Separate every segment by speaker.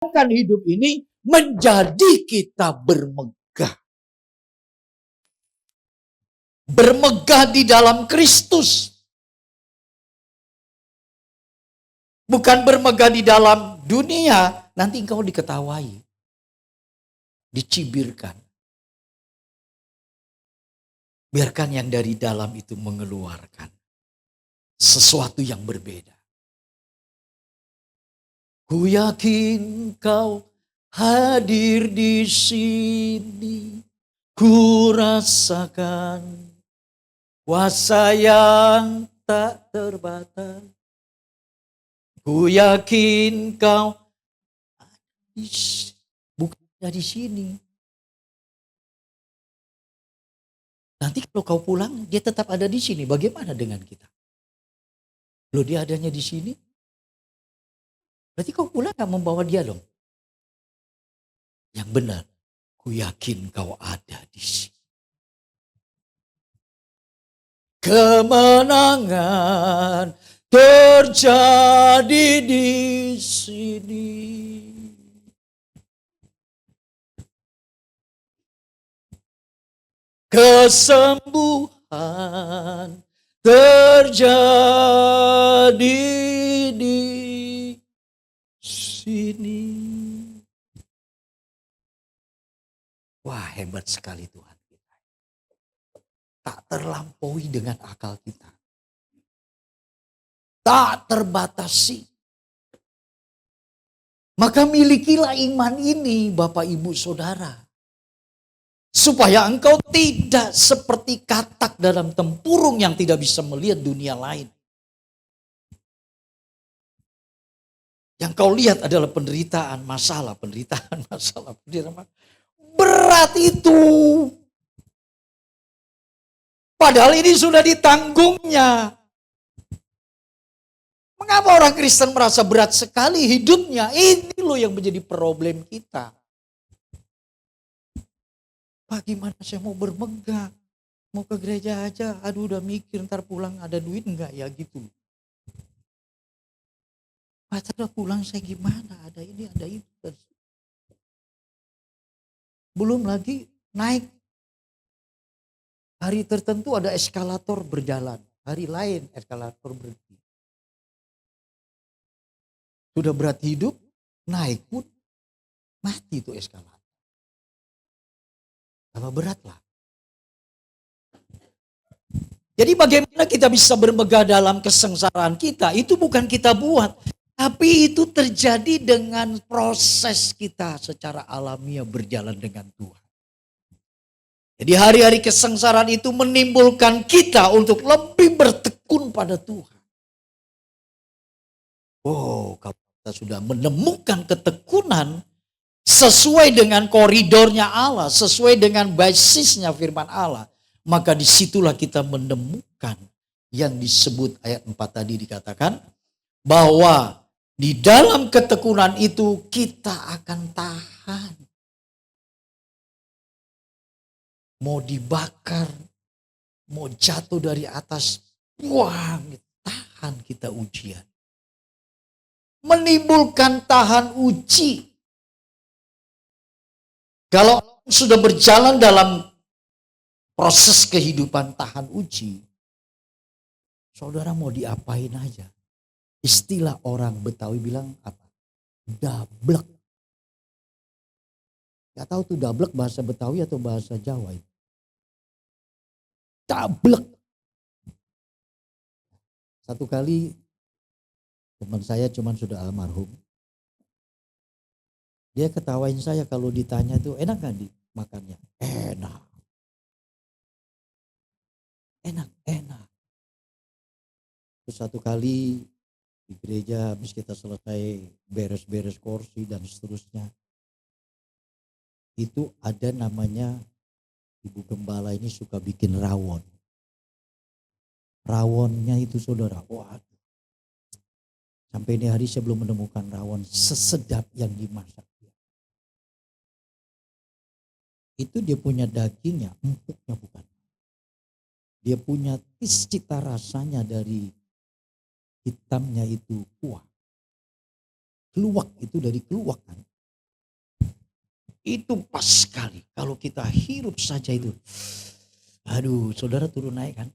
Speaker 1: hidup ini menjadi kita bermegah. Bermegah di dalam Kristus. Bukan bermegah di dalam dunia, nanti engkau diketawai. Dicibirkan. Biarkan yang dari dalam itu mengeluarkan sesuatu yang berbeda. Ku yakin kau hadir di sini. Ku rasakan kuasa yang tak terbatas. Ku yakin kau bukan di sini. Nanti kalau kau pulang, dia tetap ada di sini. Bagaimana dengan kita? Loh, dia adanya di sini. Berarti kau pulang gak membawa dia dong? Yang benar, ku yakin kau ada di sini. Kemenangan terjadi di sini. Kesembuhan terjadi di sini. Wah, hebat sekali Tuhan kita. Tak terlampaui dengan akal kita. Tak terbatasi. Maka milikilah iman ini Bapak Ibu Saudara. Supaya engkau tidak seperti katak dalam tempurung yang tidak bisa melihat dunia lain. Yang kau lihat adalah penderitaan, masalah. Berat itu. Padahal ini sudah ditanggungnya. Mengapa orang Kristen merasa berat sekali hidupnya? Ini loh yang menjadi problem kita. Pak, gimana saya mau bermegah? Mau ke gereja aja, aduh udah mikir ntar pulang ada duit enggak ya gitu. Pak, udah pulang saya gimana? Ada ini, ada itu. Belum lagi naik. Hari tertentu ada eskalator berjalan. Hari lain eskalator berhenti. Sudah berat hidup, naik pun mati itu eskalator. Tambah berat lah. Jadi bagaimana kita bisa bermegah dalam kesengsaraan kita? Itu bukan kita buat. Tapi itu terjadi dengan proses kita secara alamiah berjalan dengan Tuhan. Jadi hari-hari kesengsaraan itu menimbulkan kita untuk lebih bertekun pada Tuhan. Oh, kalau kita sudah menemukan ketekunan sesuai dengan koridornya Allah, sesuai dengan basisnya firman Allah, maka disitulah kita menemukan yang disebut ayat 4 tadi dikatakan, bahwa di dalam ketekunan itu kita akan tahan. Mau dibakar, mau jatuh dari atas, wah, tahan kita ujian. Menimbulkan tahan uji. Kalau sudah berjalan dalam proses kehidupan tahan uji, saudara mau diapain aja. Istilah orang Betawi bilang apa? Dablek. Gak tahu tuh dablek bahasa Betawi atau bahasa Jawa itu. Dablek. Satu kali teman saya cuman sudah almarhum. Dia ketawain saya kalau ditanya tuh enak gak makannya? Enak. Enak. Terus satu kali di gereja habis kita selesai beres-beres kursi dan seterusnya. Itu ada namanya Ibu Gembala ini suka bikin rawon. Rawonnya itu saudara, waduh. Sampai ini hari saya belum menemukan rawon sesedap yang dimasak. Itu dia punya dagingnya, empuknya bukan. Dia punya cita rasanya dari hitamnya itu kuah. Keluak itu dari keluak kan. Itu pas sekali. Kalau kita hirup saja itu. Aduh, saudara turun naik kan?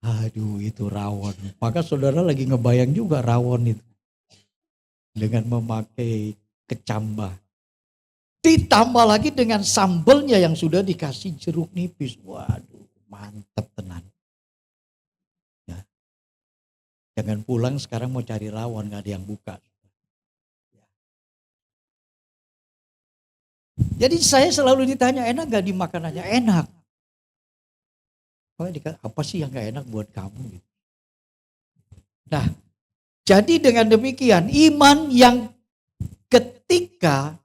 Speaker 1: Aduh, itu rawon. Maka saudara lagi ngebayang juga rawon itu. Dengan memakai kecambah. Ditambah lagi dengan sambelnya yang sudah dikasih jeruk nipis. Waduh, mantap tenan. Ya. Jangan pulang sekarang mau cari rawon, gak ada yang buka. Jadi saya selalu ditanya, enak gak dimakanannya? Enak. Apa sih yang gak enak buat kamu? Nah, jadi dengan demikian iman yang ketika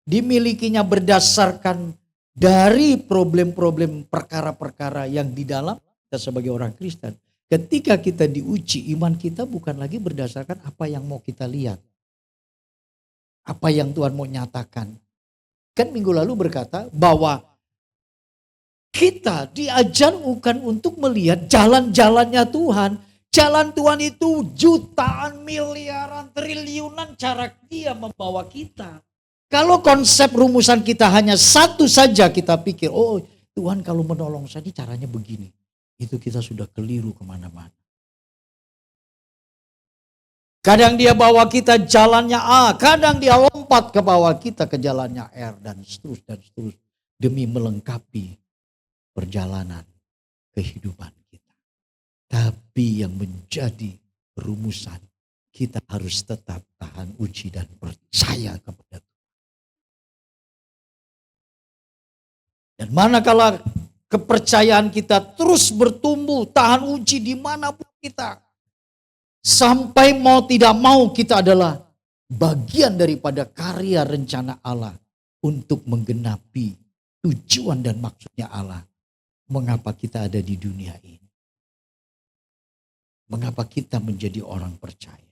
Speaker 1: dimilikinya berdasarkan dari problem-problem perkara-perkara yang di dalam kita sebagai orang Kristen. Ketika kita diuji, iman kita bukan lagi berdasarkan apa yang mau kita lihat. Apa yang Tuhan mau nyatakan. Kan minggu lalu berkata bahwa kita diajar bukan untuk melihat jalan-jalannya Tuhan. Jalan Tuhan itu jutaan, miliaran, triliunan cara dia membawa kita. Kalau konsep rumusan kita hanya satu saja kita pikir, oh Tuhan kalau menolong saya caranya begini. Itu kita sudah keliru kemana-mana. Kadang dia bawa kita jalannya A, kadang dia lompat ke bawah kita ke jalannya R dan seterusnya demi melengkapi perjalanan kehidupan kita. Tapi yang menjadi rumusan kita harus tetap tahan uji dan percaya kepada Tuhan. Dan manakala kepercayaan kita terus bertumbuh, tahan uji dimanapun kita. Sampai mau tidak mau kita adalah bagian daripada karya rencana Allah untuk menggenapi tujuan dan maksudnya Allah. Mengapa kita ada di dunia ini? Mengapa kita menjadi orang percaya?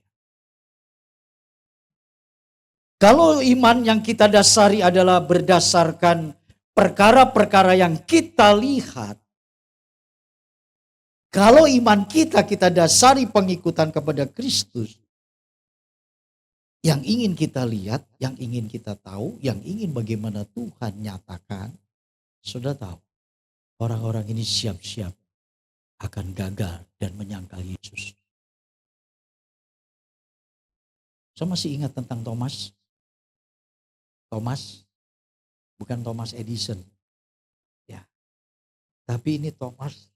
Speaker 1: Kalau iman yang kita dasari adalah berdasarkan perkara-perkara yang kita lihat. Kalau iman kita dasari pengikutan kepada Kristus. Yang ingin kita lihat, yang ingin kita tahu, yang ingin bagaimana Tuhan nyatakan. Sudah tahu, orang-orang ini siap-siap akan gagal dan menyangkal Yesus. Saya masih ingat tentang Thomas. Thomas, bukan Thomas Edison. Ya. Tapi ini Thomas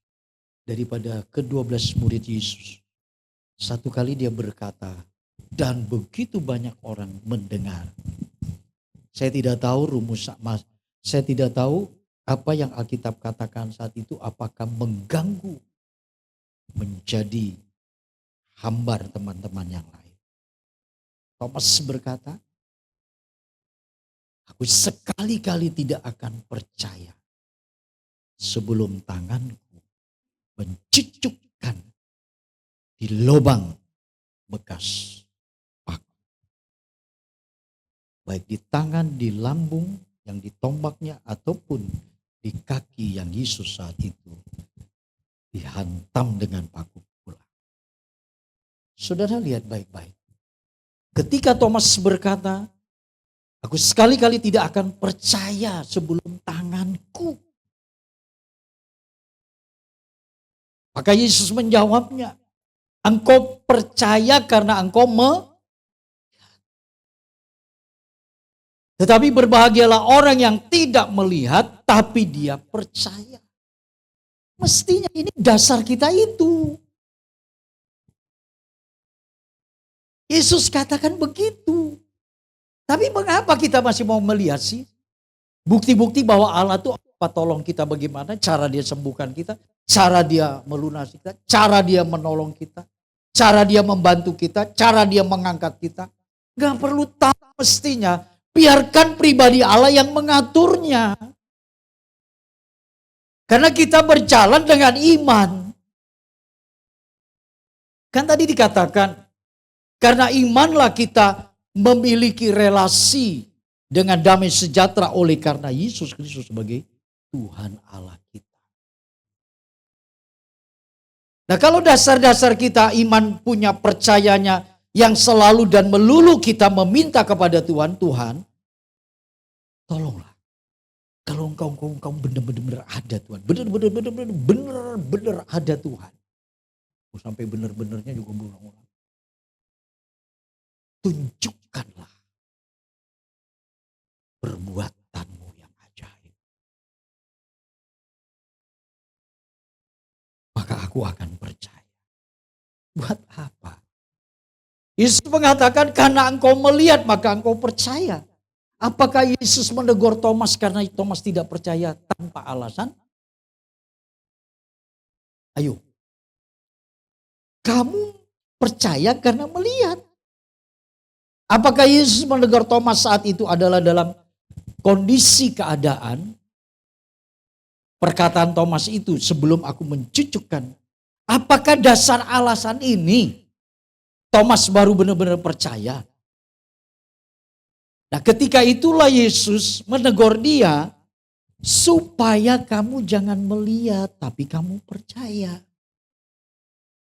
Speaker 1: daripada ke-12 murid Yesus. Satu kali dia berkata, dan begitu banyak orang mendengar. Saya tidak tahu saya tidak tahu apa yang Alkitab katakan saat itu apakah mengganggu menjadi hambar teman-teman yang lain. Thomas berkata, aku sekali-kali tidak akan percaya sebelum tanganku mencucukkan di lubang bekas paku. Baik di tangan, di lambung yang ditombaknya ataupun di kaki yang Yesus saat itu dihantam dengan paku pula. Saudara lihat baik-baik. Ketika Thomas berkata, aku sekali-kali tidak akan percaya sebelum tanganku. Maka Yesus menjawabnya, engkau percaya karena engkau Tetapi berbahagialah orang yang tidak melihat tapi dia percaya. Mestinya ini dasar kita itu. Yesus katakan begitu. Tapi mengapa kita masih mau melihat sih? Bukti-bukti bahwa Allah itu apa tolong kita bagaimana, cara dia sembuhkan kita, cara dia melunasi kita, cara dia menolong kita, cara dia membantu kita, cara dia mengangkat kita. Gak perlu tahu mestinya, biarkan pribadi Allah yang mengaturnya. Karena kita berjalan dengan iman. Kan tadi dikatakan, karena imanlah kita memiliki relasi dengan damai sejahtera oleh karena Yesus Kristus sebagai Tuhan Allah kita. Nah kalau dasar-dasar kita iman punya percayanya yang selalu dan melulu kita meminta kepada Tuhan, Tuhan, tolonglah. Kalau engkau benar-benar ada Tuhan. Benar-benar ada Tuhan. Sampai benar-benarnya juga berulang-ulang. Tunjukkanlah perbuatanmu yang ajaib. Maka aku akan percaya. Buat apa? Yesus mengatakan karena engkau melihat maka engkau percaya. Apakah Yesus menegur Thomas karena Thomas tidak percaya tanpa alasan? Ayo. Kamu percaya karena melihat. Apakah Yesus menegur Thomas saat itu adalah dalam kondisi keadaan perkataan Thomas itu sebelum aku mencucukkan. Apakah dasar alasan ini Thomas baru benar-benar percaya? Nah, ketika itulah Yesus menegur dia supaya kamu jangan melihat tapi kamu percaya.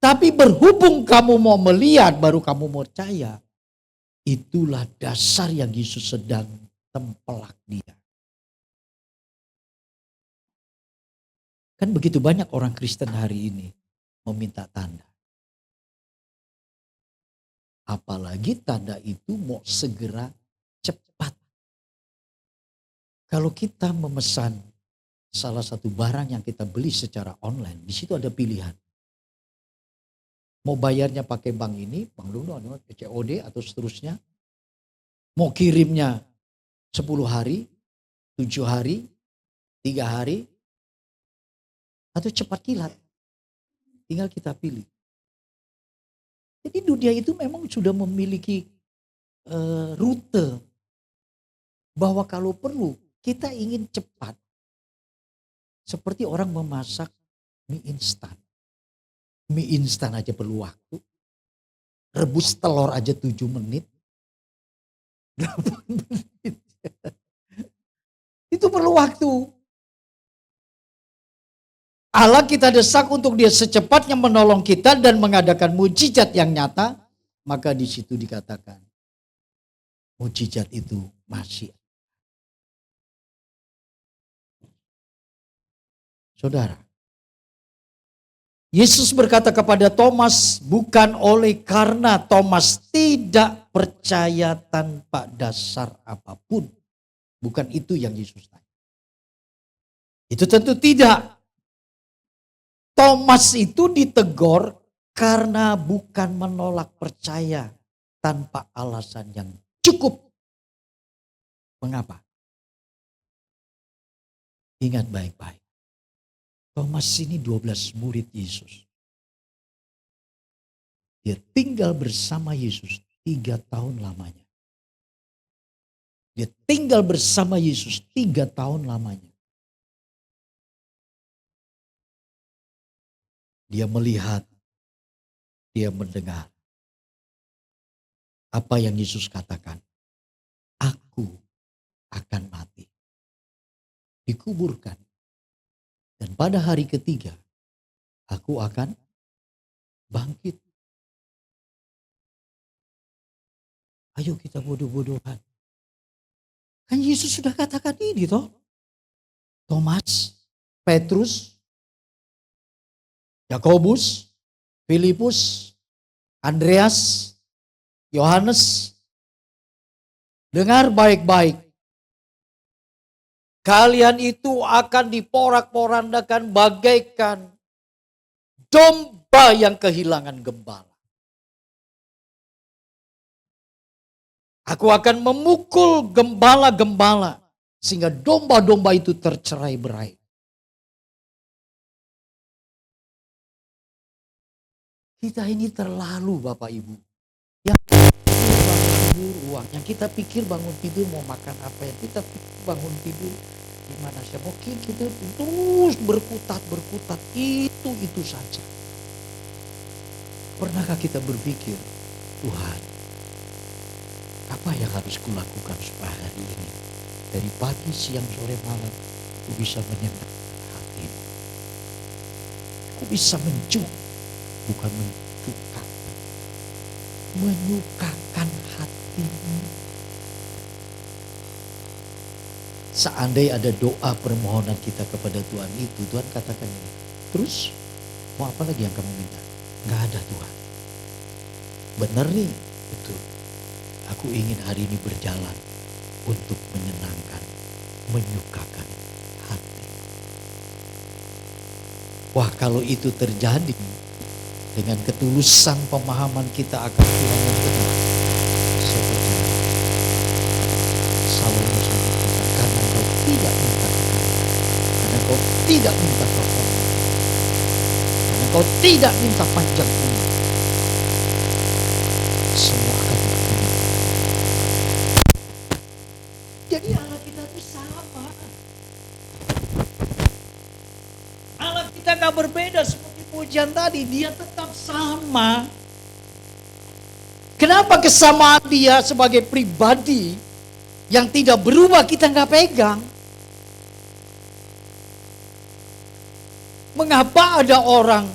Speaker 1: Tapi berhubung kamu mau melihat baru kamu mau percaya. Itulah dasar yang Yesus sedang tempelak dia. Kan begitu banyak orang Kristen hari ini meminta tanda. Apalagi tanda itu mau segera cepat. Kalau kita memesan salah satu barang yang kita beli secara online, di situ ada pilihan. Mau bayarnya pakai bank ini, bank dulu, COD atau seterusnya. Mau kirimnya 10 hari, 7 hari, 3 hari, atau cepat kilat. Tinggal kita pilih. Jadi dunia itu memang sudah memiliki rute. Bahwa kalau perlu kita ingin cepat. Seperti orang memasak mie instan. Mie instan aja perlu waktu. Rebus telur aja 7 menit. 8 menit. Itu perlu waktu. Allah kita desak untuk dia secepatnya menolong kita dan mengadakan mujizat yang nyata. Maka di situ dikatakan mujizat itu masih. Saudara, Yesus berkata kepada Thomas, bukan oleh karena Thomas tidak percaya tanpa dasar apapun. Bukan itu yang Yesus tanya. Itu tentu tidak. Thomas itu ditegur karena bukan menolak percaya tanpa alasan yang cukup. Mengapa? Ingat baik-baik. Thomas ini 12 murid Yesus. Dia tinggal bersama Yesus 3 tahun lamanya. Dia tinggal bersama Yesus 3 tahun lamanya. Dia melihat, dia mendengar. Apa yang Yesus katakan? Aku akan mati. Dikuburkan. Dan pada hari ketiga, aku akan bangkit. Ayo kita bodoh-bodohan. Kan Yesus sudah katakan ini toh. Thomas, Petrus, Yakobus, Filipus, Andreas, Yohanes. Dengar baik-baik. Kalian itu akan diporak-porandakan bagaikan domba yang kehilangan gembala. Aku akan memukul gembala-gembala sehingga domba-domba itu tercerai-berai. Kita ini terlalu Bapak Ibu. Yang kita pikir bangun tidur uang, yang kita pikir bangun tidur mau makan apa, yang kita pikir bangun tidur gimana sih. Mungkin kita terus berkutat, itu saja. Pernahkah kita berpikir, Tuhan, apa yang harus kulakukan supaya hari ini dari pagi, siang, sore, malam aku bisa menyenangkan hatimu. Aku bisa bukan mencukak. menyukakan hatimu. Seandainya ada doa permohonan kita kepada Tuhan itu, Tuhan katakan ini, terus mau apa lagi yang kamu minta? Gak ada Tuhan. Benar nih, betul. Aku ingin hari ini berjalan untuk menyenangkan, menyukakan hati. Wah, kalau itu terjadi, dengan ketulusan pemahaman kita akan Tuhan yang benar, saya percaya Salomo sampaikan, karena engkau tidak minta kekayaan, karena engkau tidak minta kekuatan, karena engkau tidak minta panjang umur, semua akan diberikan. Jadi Allah kita itu sama. Allah kita gak berbeda seperti pujian tadi, dia tetap sama. Kenapa kesamaan dia sebagai pribadi yang tidak berubah kita gak pegang? Mengapa ada orang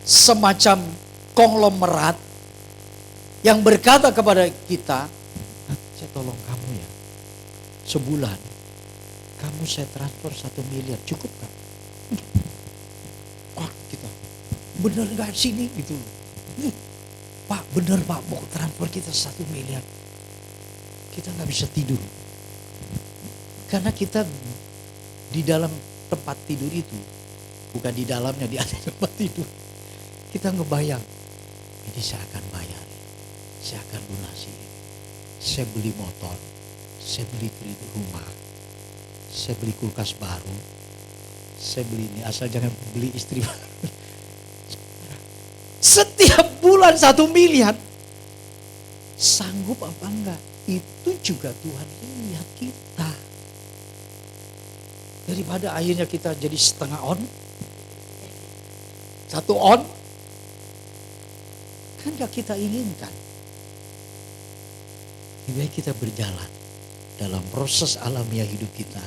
Speaker 1: semacam konglomerat yang berkata kepada kita, saya tolong kamu ya, sebulan kamu saya transfer 1 miliar, cukup kan? Wah, kita bener gak sini gitu. Pak bener Pak, mau transfer kita 1 miliar. Kita gak bisa tidur. Karena kita di dalam tempat tidur itu, bukan di dalamnya, di atas tempat tidur, kita ngebayang, ini saya akan bayar, saya akan lunasi, saya beli motor, saya beli kredit rumah, saya beli kulkas baru, saya beli ini, asal jangan beli istri baru. Setiap bulan 1 miliar. Sanggup apa enggak? Itu juga Tuhan lihat kita. Daripada akhirnya kita jadi setengah on, 1 on, kan gak kita inginkan. Lebih baik kita berjalan dalam proses alamiah hidup kita.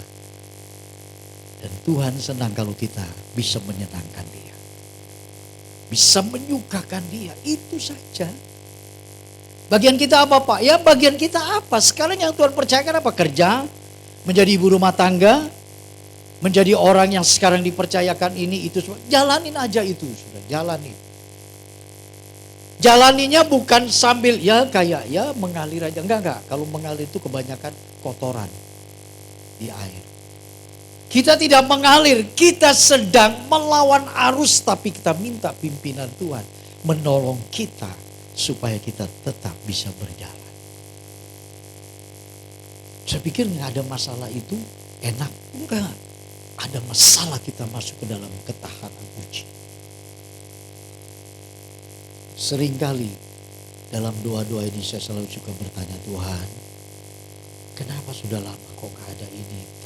Speaker 1: Dan Tuhan senang kalau kita bisa menyenangkan Dia. Bisa menyukakan Dia, itu saja. Bagian kita apa Pak? Ya bagian kita apa? Sekarang yang Tuhan percayakan apa? Kerja, menjadi ibu rumah tangga, menjadi orang yang sekarang dipercayakan ini, itu semua. Jalanin aja itu, sudah jalanin. Jalaninya bukan sambil ya kayak ya mengalir aja. Enggak. Kalau mengalir itu kebanyakan kotoran di air. Kita tidak mengalir, kita sedang melawan arus, tapi kita minta pimpinan Tuhan menolong kita supaya kita tetap bisa berjalan. Saya pikir nggak ada masalah itu enak, enggak. Ada masalah kita masuk ke dalam ketahanan uji. Seringkali dalam doa-doa ini saya selalu suka bertanya, Tuhan, kenapa sudah lama kok nggak ada ini?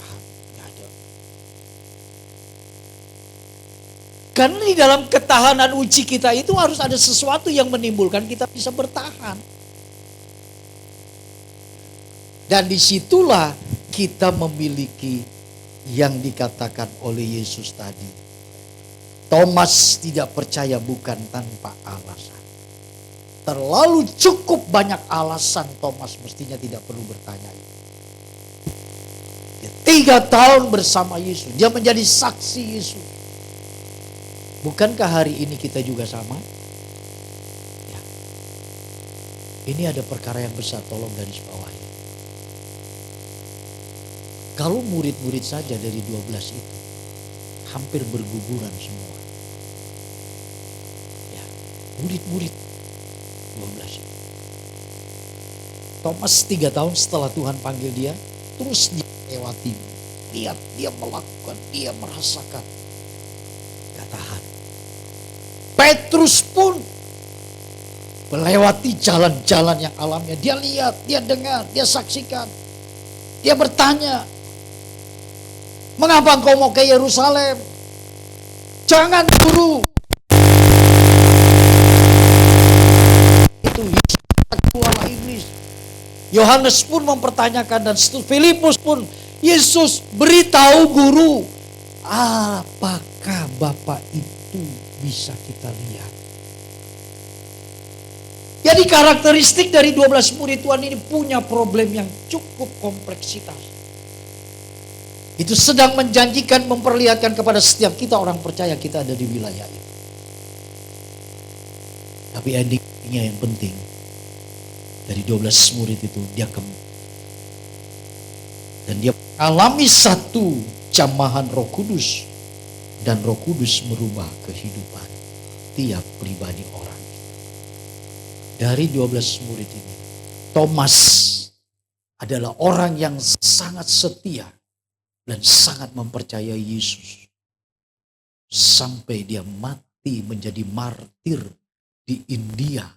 Speaker 1: Karena di dalam ketahanan uji kita itu harus ada sesuatu yang menimbulkan kita bisa bertahan. Dan disitulah kita memiliki yang dikatakan oleh Yesus tadi. Thomas tidak percaya bukan tanpa alasan. Terlalu cukup banyak alasan Thomas mestinya tidak perlu bertanya. Dia 3 tahun bersama Yesus. Dia menjadi saksi Yesus. Bukankah hari ini kita juga sama? Ya. Ini ada perkara yang besar, tolong garis bawahi. Kalau murid-murid saja dari 12 itu hampir berguguran semua. Ya, murid-murid 12 itu. Thomas 3 tahun setelah Tuhan panggil dia, terus dia lewati. Lihat, dia melakukan, dia merasakan. Gak tahan. Petrus pun melewati jalan-jalan yang alamnya. Dia lihat, dia dengar, dia saksikan. Dia bertanya, mengapa engkau mau ke Yerusalem? Jangan guru. Itu keluarlah iblis. Yohanes pun mempertanyakan dan Filipus pun, Yesus beritahu guru, apakah Bapa itu bisa kita lihat? Jadi karakteristik dari 12 murid Tuhan ini punya problem yang cukup kompleksitas. Itu sedang menjanjikan, memperlihatkan kepada setiap kita orang percaya kita ada di wilayah itu. Tapi endingnya yang penting, dari 12 murid itu dia dan dia alami satu jamahan Roh Kudus. Dan Roh Kudus merubah kehidupan tiap pribadi orang. Dari 12 murid ini, Thomas adalah orang yang sangat setia dan sangat mempercayai Yesus. Sampai dia mati menjadi martir di India,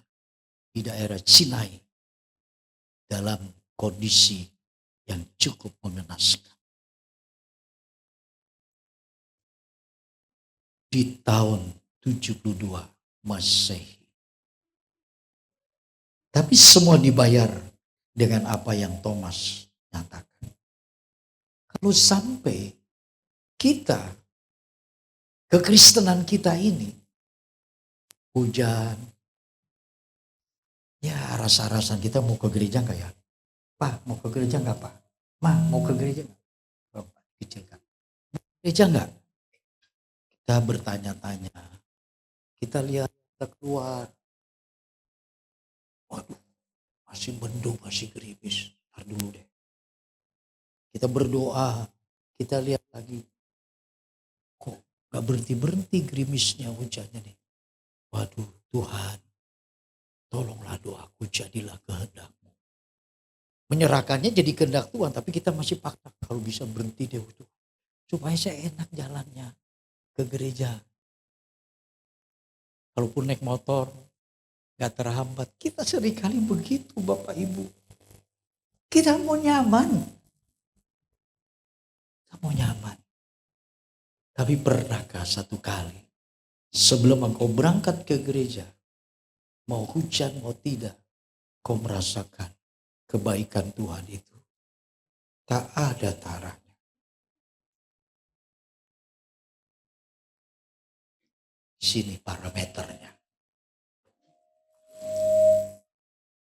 Speaker 1: di daerah Sinai, dalam kondisi yang cukup mengenaskan. Di tahun 72 Masehi. Tapi semua dibayar dengan apa yang Thomas nyatakan. Kalau sampai kita, kekristenan kita ini, hujan, ya rasa-rasan kita mau ke gereja enggak ya? Pak, mau ke gereja enggak Pak? Ma, mau ke gereja enggak? Bapak kecil kan. Gereja enggak? Kita bertanya-tanya. Kita lihat, kita keluar. Waduh, masih mendung, masih gerimis. Ntar dulu deh. Kita berdoa, kita lihat lagi. Kok gak berhenti-berhenti gerimisnya, hujannya nih. Waduh, Tuhan, tolonglah doaku, jadilah kehendak-Mu. Menyerahkannya jadi kehendak Tuhan, tapi kita masih paksa. Kalau bisa berhenti deh, Tuhan. Supaya saya enak jalannya ke gereja. Kalaupun naik motor, gak terhambat. Kita seringkali begitu Bapak Ibu. Kita mau nyaman. Kita mau nyaman. Tapi pernahkah satu kali sebelum engkau berangkat ke gereja, mau hujan mau tidak, kau merasakan kebaikan Tuhan itu. Tak ada taranya. Sini parameternya.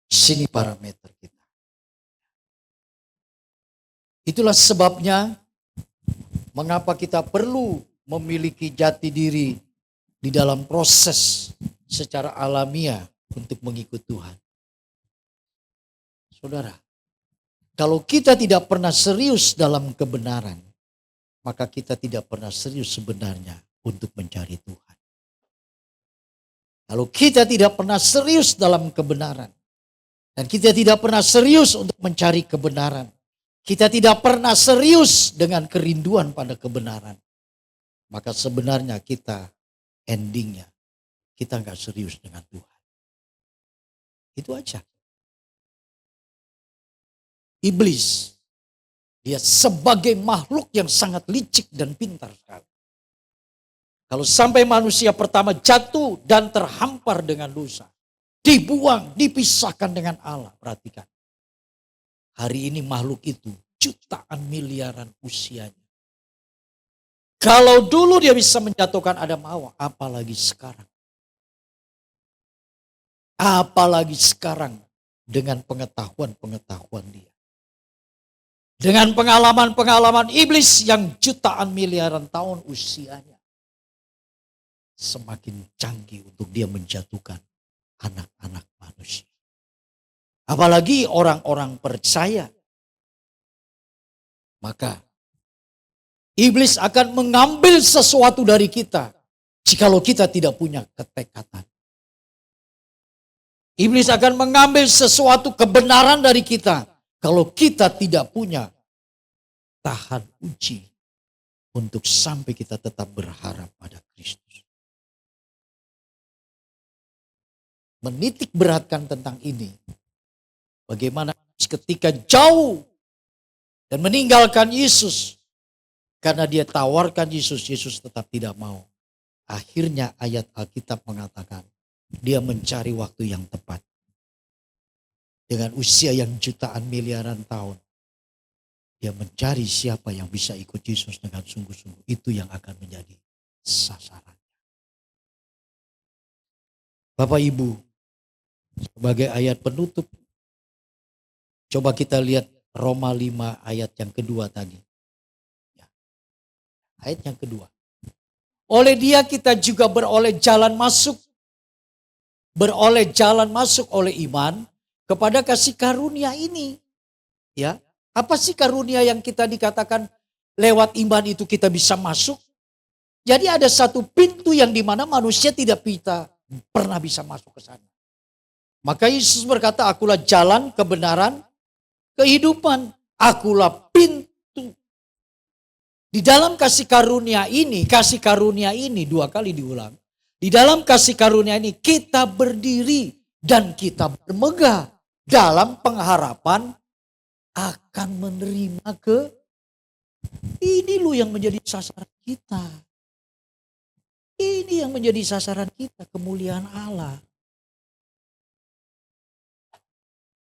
Speaker 1: Sini parameter kita. Itulah sebabnya mengapa kita perlu memiliki jati diri di dalam proses secara alamiah untuk mengikut Tuhan. Saudara, kalau kita tidak pernah serius dalam kebenaran, maka kita tidak pernah serius sebenarnya untuk mencari Tuhan. Kalau kita tidak pernah serius dalam kebenaran, dan kita tidak pernah serius untuk mencari kebenaran, kita tidak pernah serius dengan kerinduan pada kebenaran, maka sebenarnya kita endingnya, kita nggak serius dengan Tuhan. Itu aja. Iblis, dia sebagai makhluk yang sangat licik dan pintar sekali. Kalau sampai manusia pertama jatuh dan terhampar dengan dosa, dibuang, dipisahkan dengan Allah. Perhatikan. Hari ini makhluk itu jutaan miliaran usianya. Kalau dulu dia bisa menjatuhkan Adam Hawa, apalagi sekarang. Apalagi sekarang dengan pengetahuan-pengetahuan dia. Dengan pengalaman-pengalaman iblis yang jutaan miliaran tahun usianya. Semakin canggih untuk dia menjatuhkan anak-anak manusia. Apalagi orang-orang percaya. Maka iblis akan mengambil sesuatu dari kita jikalau kita tidak punya ketekatan. Iblis akan mengambil sesuatu kebenaran dari kita kalau kita tidak punya tahan uji untuk sampai kita tetap berharap pada Kristus. Menitik beratkan tentang ini. Bagaimana ketika jauh dan meninggalkan Yesus. Karena dia tawarkan Yesus, Yesus tetap tidak mau. Akhirnya ayat Alkitab mengatakan, dia mencari waktu yang tepat. Dengan usia yang jutaan miliaran tahun. Dia mencari siapa yang bisa ikut Yesus dengan sungguh-sungguh. Itu yang akan menjadi sasaran. Bapak Ibu, Sebagai ayat penutup, coba kita lihat Roma 5 ayat yang kedua tadi. Ya, ayat yang kedua. Oleh dia kita juga beroleh jalan masuk oleh iman kepada kasih karunia ini. Ya, apa sih karunia yang kita dikatakan lewat iman itu kita bisa masuk? Jadi ada satu pintu yang dimana manusia tidak pernah bisa masuk ke sana. Maka Yesus berkata, akulah jalan, kebenaran, kehidupan. Akulah pintu. Di dalam kasih karunia ini dua kali diulang. Di dalam kasih karunia ini kita berdiri dan kita bermegah dalam pengharapan akan menerima ini loh yang menjadi sasaran kita. Ini yang menjadi sasaran kita, kemuliaan Allah.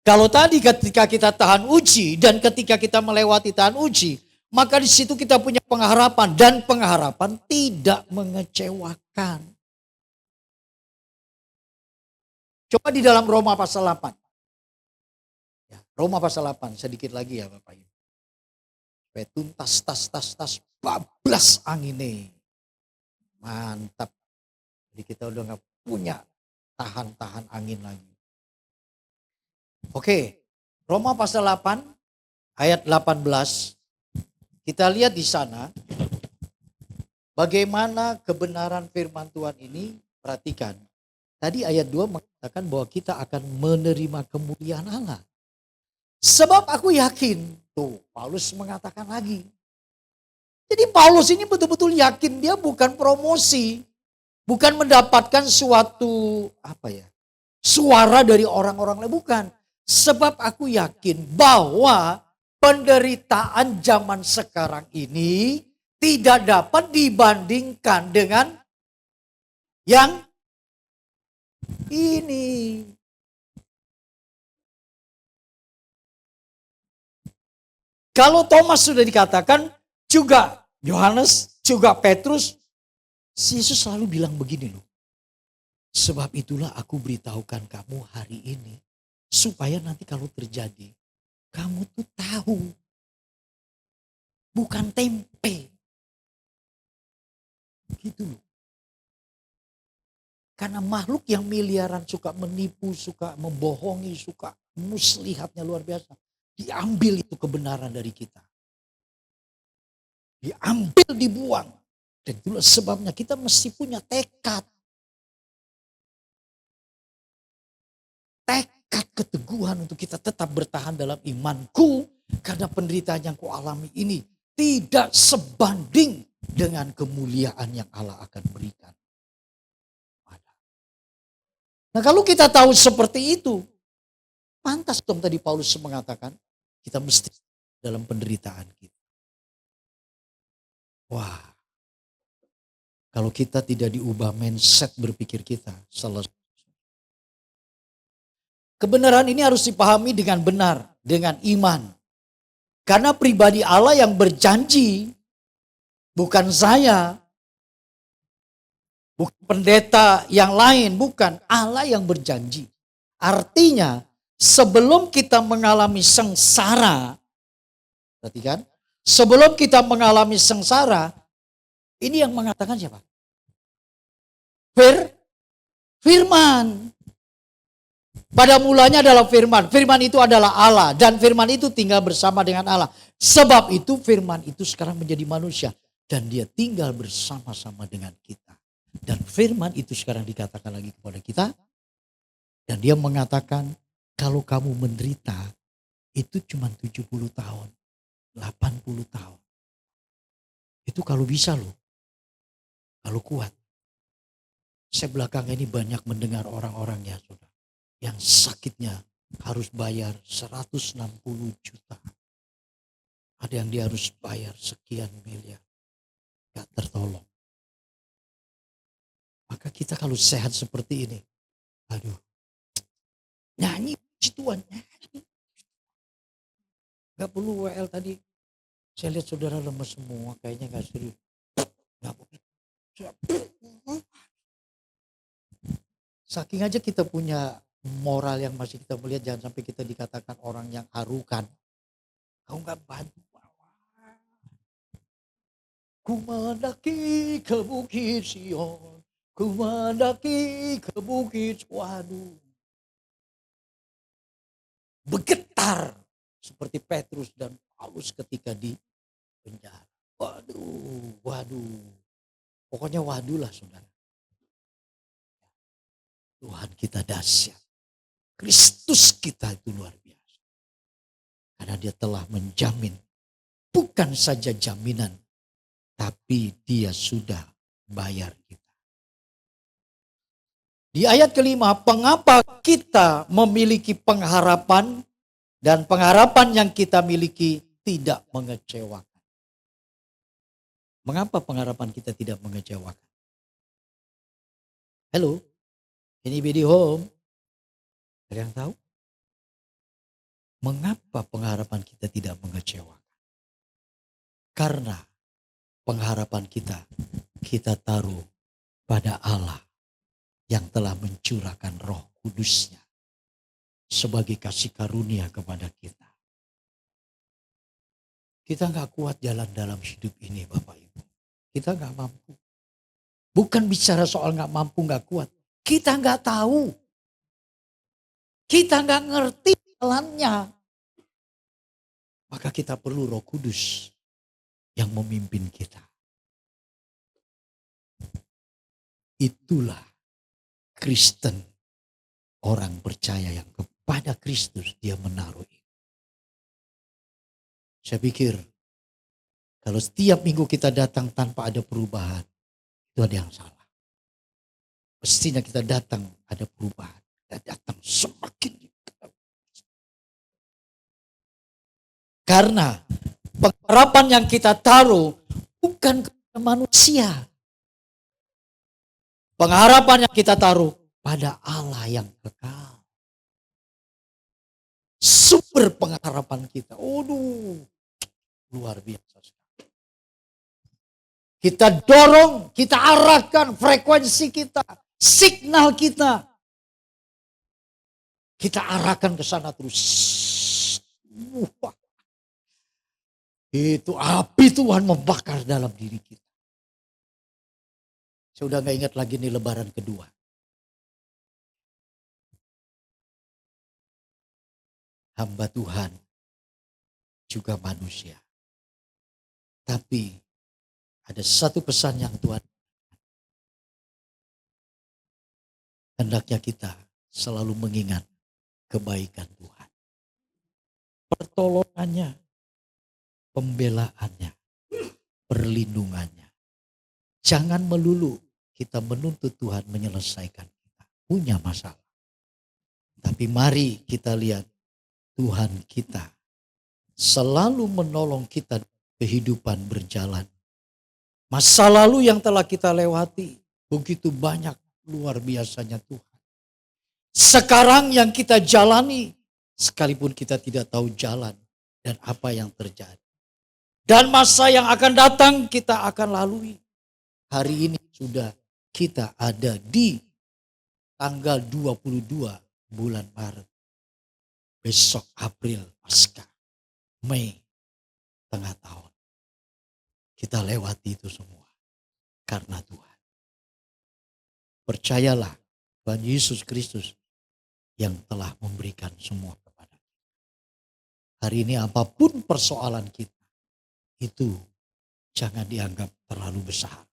Speaker 1: Kalau tadi ketika kita tahan uji dan ketika kita melewati tahan uji, maka di situ kita punya pengharapan dan pengharapan tidak mengecewakan. Coba di dalam Roma pasal 8. Ya, Roma pasal 8, sedikit lagi ya Bapak Ibu. Supaya tuntas, tas, bablas anginnya. Mantap. Jadi kita udah gak punya tahan angin lagi. Oke, Roma pasal 8 ayat 18. Kita lihat di sana bagaimana kebenaran firman Tuhan ini. Perhatikan. Tadi ayat 2 mengatakan bahwa kita akan menerima kemuliaan Allah. Sebab aku yakin, tuh Paulus mengatakan lagi. Jadi Paulus ini betul-betul yakin, dia bukan promosi. Bukan mendapatkan suatu suara dari orang-orang lain, bukan. Sebab aku yakin bahwa penderitaan zaman sekarang ini tidak dapat dibandingkan dengan yang ini. Kalau Thomas sudah dikatakan, juga Yohanes, juga Petrus, Yesus selalu bilang begini loh. Sebab itulah aku beritahukan kamu hari ini. Supaya nanti kalau terjadi, kamu tuh tahu. Bukan tempe. Gitu loh. Karena makhluk yang miliaran suka menipu, suka membohongi, suka muslihatnya luar biasa. Diambil itu kebenaran dari kita. Diambil, dibuang. Dan itulah sebabnya kita mesti punya tekad. Tekad keteguhan untuk kita tetap bertahan dalam imanku. Karena penderitaan yang ku alami ini tidak sebanding dengan kemuliaan yang Allah akan berikan. Nah kalau kita tahu seperti itu, pantas dong tadi Paulus mengatakan, kita mesti dalam penderitaan kita. Wah, kalau kita tidak diubah mindset berpikir kita, selesai. Kebenaran ini harus dipahami dengan benar, dengan iman. Karena pribadi Allah yang berjanji, bukan saya, bukan pendeta yang lain, bukan. Allah yang berjanji. Artinya, sebelum kita mengalami sengsara, perhatikan, sebelum kita mengalami sengsara, ini yang mengatakan siapa? Firman. Pada mulanya adalah firman. Firman itu adalah Allah. Dan firman itu tinggal bersama dengan Allah. Sebab itu firman itu sekarang menjadi manusia. Dan dia tinggal bersama-sama dengan kita. Dan firman itu sekarang dikatakan lagi kepada kita. Dan dia mengatakan, kalau kamu menderita, itu cuma 70 tahun. 80 tahun. Itu kalau bisa loh. Kalau kuat. Saya belakangan ini banyak mendengar orang-orang ya saudara. Yang sakitnya harus bayar 160 juta. Ada yang dia harus bayar sekian miliar. Gak tertolong. Maka kita kalau sehat seperti ini. Aduh. Nyanyi puji Tuhan. Gak perlu WL tadi. Saya lihat saudara lemes semua. Kayaknya gak serius. Gak perlu. Saking aja kita punya moral yang masih kita melihat, jangan sampai kita dikatakan orang yang arukan. Kau nggak bantu. Ku mendaki ke bukit Sion, ku mendaki ke bukit, waduh. Bergetar seperti Petrus dan Paulus ketika di penjara. Waduh, waduh. Pokoknya waduh lah saudara. Tuhan kita dahsyat. Kristus kita itu luar biasa. Karena dia telah menjamin. Bukan saja jaminan. Tapi dia sudah bayar kita. Di ayat kelima, mengapa kita memiliki pengharapan. Dan pengharapan yang kita miliki tidak mengecewakan. Mengapa pengharapan kita tidak mengecewakan? Hello? Anybody home? Ada yang tahu? Mengapa pengharapan kita tidak mengecewakan? Karena pengharapan kita taruh pada Allah yang telah mencurahkan Roh Kudus-Nya sebagai kasih karunia kepada kita. Kita nggak kuat jalan dalam hidup ini Bapak Ibu. Kita nggak mampu. Bukan bicara soal nggak mampu, nggak kuat. Kita nggak tahu. Kita nggak ngerti jalannya. Maka kita perlu Roh Kudus yang memimpin kita. Itulah Kristen, orang percaya yang kepada Kristus dia menaruh itu. Saya pikir kalau setiap minggu kita datang tanpa ada perubahan, itu ada yang salah. Mestinya kita datang ada perubahan. Kita datang semakin. Karena pengharapan yang kita taruh bukan kepada manusia. Pengharapan yang kita taruh pada Allah yang kekal. Sumber pengharapan kita. Aduh, luar biasa sekali. Kita dorong, kita arahkan frekuensi kita, signal kita. Kita arahkan ke sana terus. Itu api Tuhan membakar dalam diri kita. Saya udah gak ingat lagi nih lebaran kedua. Hamba Tuhan juga manusia. Tapi ada satu pesan yang Tuhan. Hendaknya kita selalu mengingat kebaikan Tuhan. Pertolongannya, pembelaannya, perlindungannya. Jangan melulu kita menuntut Tuhan menyelesaikan kita punya masalah. Tapi mari kita lihat Tuhan kita selalu menolong kita kehidupan berjalan. Masa lalu yang telah kita lewati begitu banyak luar biasanya Tuhan. Sekarang yang kita jalani sekalipun kita tidak tahu jalan dan apa yang terjadi. Dan masa yang akan datang kita akan lalui. Hari ini sudah kita ada di tanggal 22 bulan Maret. Besok April Paskah, Mei, tengah tahun. Kita lewati itu semua karena Tuhan. Percayalah Tuhan Yesus Kristus yang telah memberikan semua kepada kita. Hari ini apapun persoalan kita, itu jangan dianggap terlalu besar.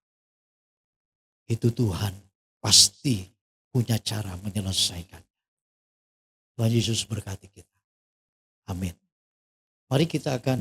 Speaker 1: Itu Tuhan pasti punya cara menyelesaikan. Tuhan Yesus berkati kita. Amin. Mari kita akan